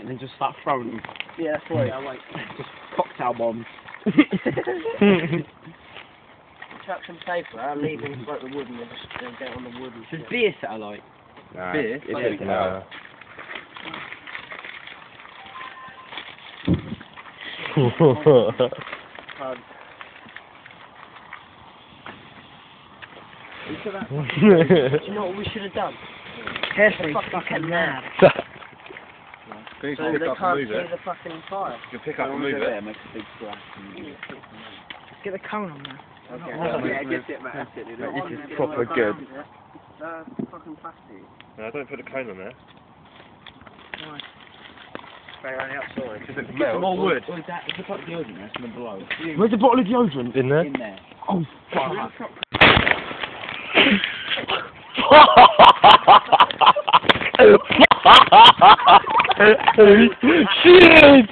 and then just start throwing them. Yeah, that's right. Yeah, like just cocktail bombs. Chuck some paper, I'll leave him like the wood and then just get on the wood and Just beer satellite. Nah, beer? It is, no. Do you know what we should have done? Carefree fucking mad. So Can you they pick up can't and see move it? the fucking fire. You can pick up and move it. Makes a big splash. Get the cone on there. Okay. Yeah, get it, mate. This is proper good. Fucking plastic. No, don't put the cone on there. Why? Very on the outside. Because it's some more wood. What is that? It's a bottle of deodorant there, from below. Where's the bottle of deodorant? In there? In there. Oh, fuck. Shit!